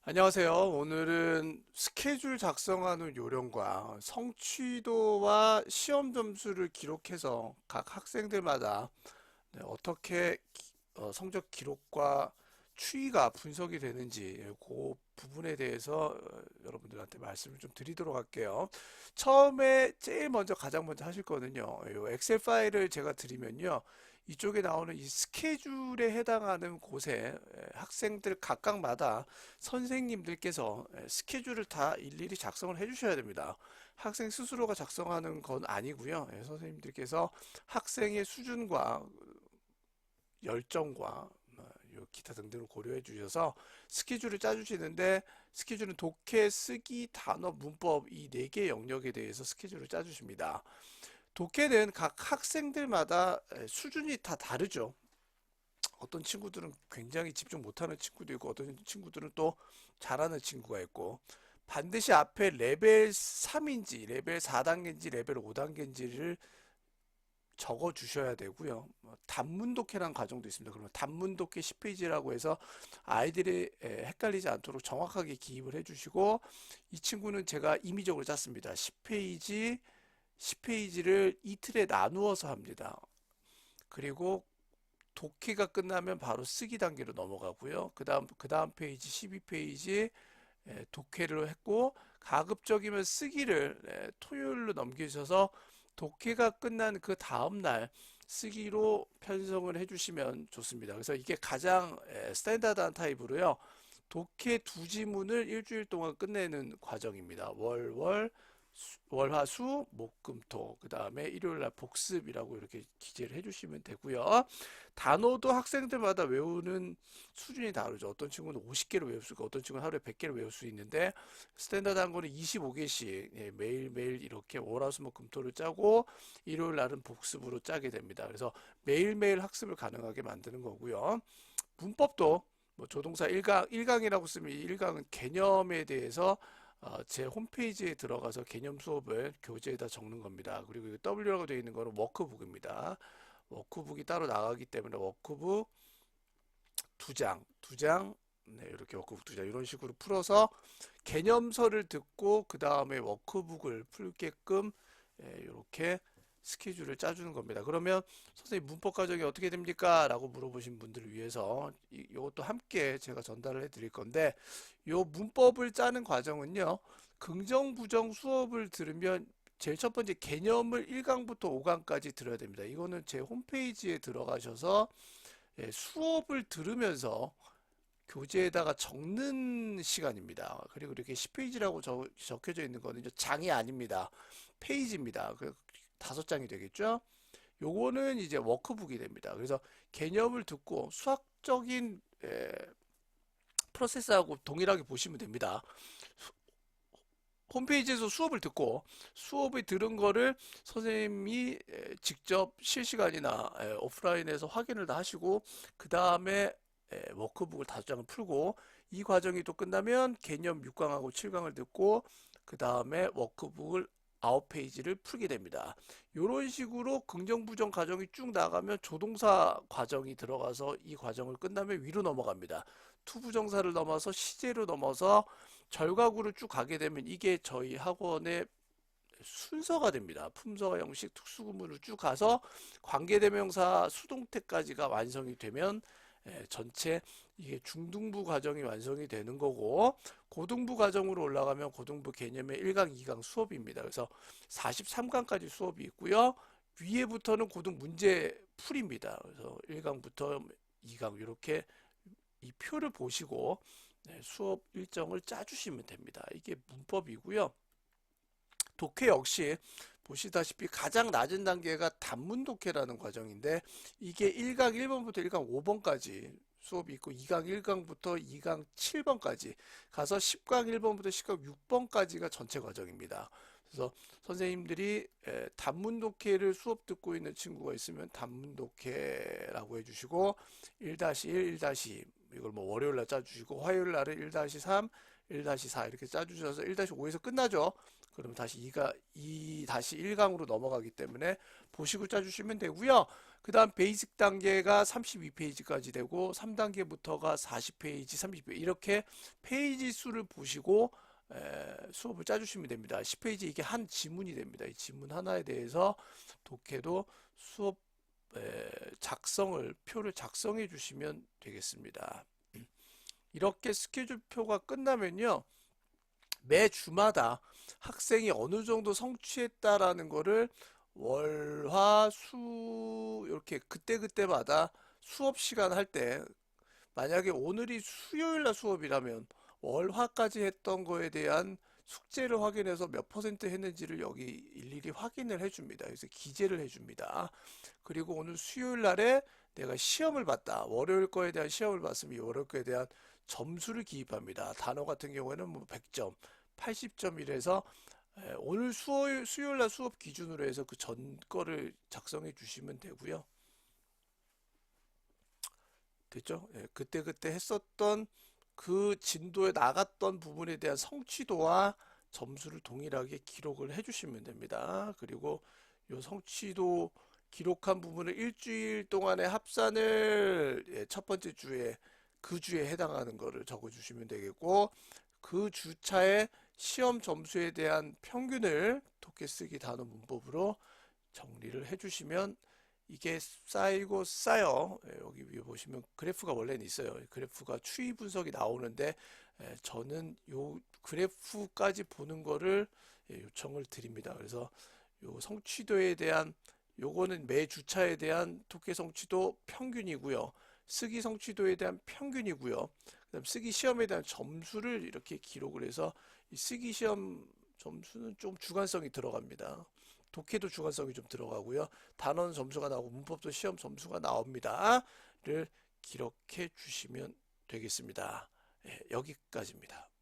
안녕하세요. 오늘은 스케줄 작성하는 요령과 성취도와 시험 점수를 기록해서 각 학생들마다 어떻게 성적 기록과 추이가 분석이 되는지 그 부분에 대해서 여러분들한테 말씀을 좀 드리도록 할게요. 처음에 제일 먼저 가장 먼저 하실 거는요. 요 엑셀 파일을 제가 드리면요. 이쪽에 나오는 이 스케줄에 해당하는 곳에 학생들 각각마다 선생님들께서 스케줄을 다 일일이 작성을 해 주셔야 됩니다. 학생 스스로가 작성하는 건 아니고요. 선생님들께서 학생의 수준과 열정과 기타 등등을 고려해 주셔서 스케줄을 짜주시는데, 스케줄은 독해, 쓰기, 단어, 문법 이 네 개 영역에 대해서 스케줄을 짜주십니다. 독해는 각 학생들마다 수준이 다 다르죠. 어떤 친구들은 굉장히 집중 못하는 친구도 있고, 어떤 친구들은 또 잘하는 친구가 있고, 반드시 앞에 레벨 3인지 레벨 4단계인지 레벨 5단계인지를 적어 주셔야 되고요. 단문 독해라는 과정도 있습니다. 그러면 단문 독해 10페이지라고 해서 아이들이 헷갈리지 않도록 정확하게 기입을 해주시고, 이 친구는 제가 임의적으로 짰습니다. 10페이지를 이틀에 나누어서 합니다. 그리고 독해가 끝나면 바로 쓰기 단계로 넘어가고요. 그 다음 페이지 12페이지 독해를 했고, 가급적이면 쓰기를 토요일로 넘기셔서 독해가 끝난 그 다음날 쓰기로 편성을 해주시면 좋습니다. 그래서 이게 가장 스탠다드한 타입으로요. 독해 두 지문을 일주일 동안 끝내는 과정입니다. 월화수 목금토, 그 다음에 일요일날 복습이라고 이렇게 기재를 해주시면 되고요. 단어도 학생들마다 외우는 수준이 다르죠. 어떤 친구는 50개를 외울 수 있고, 어떤 친구는 하루에 100개를 외울 수 있는데, 스탠다드한 거는 25개씩 매일매일 이렇게 월화수목금토를 짜고, 일요일 날은 복습으로 짜게 됩니다. 그래서 매일매일 학습을 가능하게 만드는 거고요. 문법도 뭐 조동사 1강이라고 쓰면, 이 1강은 개념에 대해서 제 홈페이지에 들어가서 개념 수업을 교재에다 적는 겁니다. 그리고 W라고 되어 있는 거는 워크북입니다. 워크북이 따로 나가기 때문에 워크북 두 장, 네, 이렇게 워크북 두 장, 이런 식으로 풀어서 개념서를 듣고 그 다음에 워크북을 풀게끔 이렇게 스케줄을 짜주는 겁니다. 그러면 선생님 문법 과정이 어떻게 됩니까? 라고 물어보신 분들을 위해서 이것도 함께 제가 전달을 해 드릴 건데, 요 문법을 짜는 과정은요, 긍정 부정 수업을 들으면 제일 첫 번째 개념을 1강부터 5강까지 들어야 됩니다. 이거는 제 홈페이지에 들어가셔서 수업을 들으면서 교재에다가 적는 시간입니다. 그리고 이렇게 10페이지라고 적혀져 있는 거는 장이 아닙니다. 페이지입니다. 그 5장이 되겠죠? 요거는 이제 워크북이 됩니다. 그래서 개념을 듣고 수학적인 프로세스하고 동일하게 보시면 됩니다. 홈페이지에서 수업을 듣고, 수업을 들은 거를 선생님이 직접 실시간이나 오프라인에서 확인을 다 하시고, 그 다음에 워크북을 5장을 풀고, 이 과정이 또 끝나면 개념 6강하고 7강을 듣고, 그 다음에 워크북을 9페이지를 풀게 됩니다. 이런 식으로 긍정 부정 과정이 쭉 나가면 조동사 과정이 들어가서 이 과정을 끝나면 위로 넘어갑니다. 투부정사를 넘어서 시제로 넘어서 절각으로 쭉 가게 되면 이게 저희 학원의 순서가 됩니다. 품사와 형식, 특수구문으로 쭉 가서 관계대명사 수동태까지가 완성이 되면 전체 이게 중등부 과정이 완성이 되는 거고, 고등부 과정으로 올라가면 고등부 개념의 1강, 2강 수업입니다. 그래서 43강까지 수업이 있고요. 위에부터는 고등 문제 풀입니다. 그래서 1강부터 2강 이렇게 이 표를 보시고 수업 일정을 짜주시면 됩니다. 이게 문법이고요. 독해 역시 보시다시피 가장 낮은 단계가 단문 독해라는 과정인데, 이게 1강 1번부터 1강 5번까지 수업이 있고, 2강 1강부터 2강 7번까지 가서 10강 1번부터 10강 6번까지가 전체 과정입니다. 그래서 선생님들이 단문 독해를 수업 듣고 있는 친구가 있으면 단문 독해라고 해주시고, 1-1, 1-2 이걸 뭐 월요일 날 짜주시고, 화요일 날은 1-3, 1-4 이렇게 짜주셔서 1-5에서 끝나죠. 그러면 다시 2가 2-1강으로 넘어가기 때문에 보시고 짜주시면 되고요. 그 다음 베이직 단계가 32페이지까지 되고 3단계부터가 40페이지, 30페이지 이렇게 페이지 수를 보시고 수업을 짜주시면 됩니다. 10페이지 이게 한 지문이 됩니다. 이 지문 하나에 대해서 독해도 수업 표를 작성해 주시면 되겠습니다. 이렇게 스케줄표가 끝나면요. 매 주마다 학생이 어느 정도 성취했다라는 거를 월, 화, 수 이렇게 그때그때마다 수업 시간 할 때 만약에 오늘이 수요일 날 수업이라면 월, 화까지 했던 거에 대한 숙제를 확인해서 몇 퍼센트 했는지를 여기 일일이 확인을 해줍니다. 그래서 기재를 해줍니다. 그리고 오늘 수요일 날에 내가 시험을 봤다. 월요일 거에 대한 시험을 봤으면 월요일 거에 대한 점수를 기입합니다. 단어 같은 경우에는 뭐 100점, 80점 이래서 오늘 수요일 날 수업 기준으로 해서 그 전 거를 작성해 주시면 되고요. 됐죠? 그때 했었던 그 진도에 나갔던 부분에 대한 성취도와 점수를 동일하게 기록을 해주시면 됩니다. 그리고 이 성취도 기록한 부분을 일주일 동안의 합산을 첫 번째 주에 그 주에 해당하는 거를 적어주시면 되겠고 그 주차의 시험 점수에 대한 평균을 독해쓰기 단어 문법으로 정리를 해주시면 이게 쌓이고 쌓여 여기 위에 보시면 그래프가 원래는 있어요. 그래프가 추이 분석이 나오는데 저는 요 그래프까지 보는 거를 요청을 드립니다. 그래서 요 성취도에 대한 요거는 매 주차에 대한 독해 성취도 평균이고요. 쓰기 성취도에 대한 평균이고요. 그다음 쓰기 시험에 대한 점수를 이렇게 기록을 해서 이 쓰기 시험 점수는 좀 주관성이 들어갑니다. 독해도 주관성이 좀 들어가고요. 단어는 점수가 나오고 문법도 시험 점수가 나옵니다.를 기록해 주시면 되겠습니다. 여기까지입니다.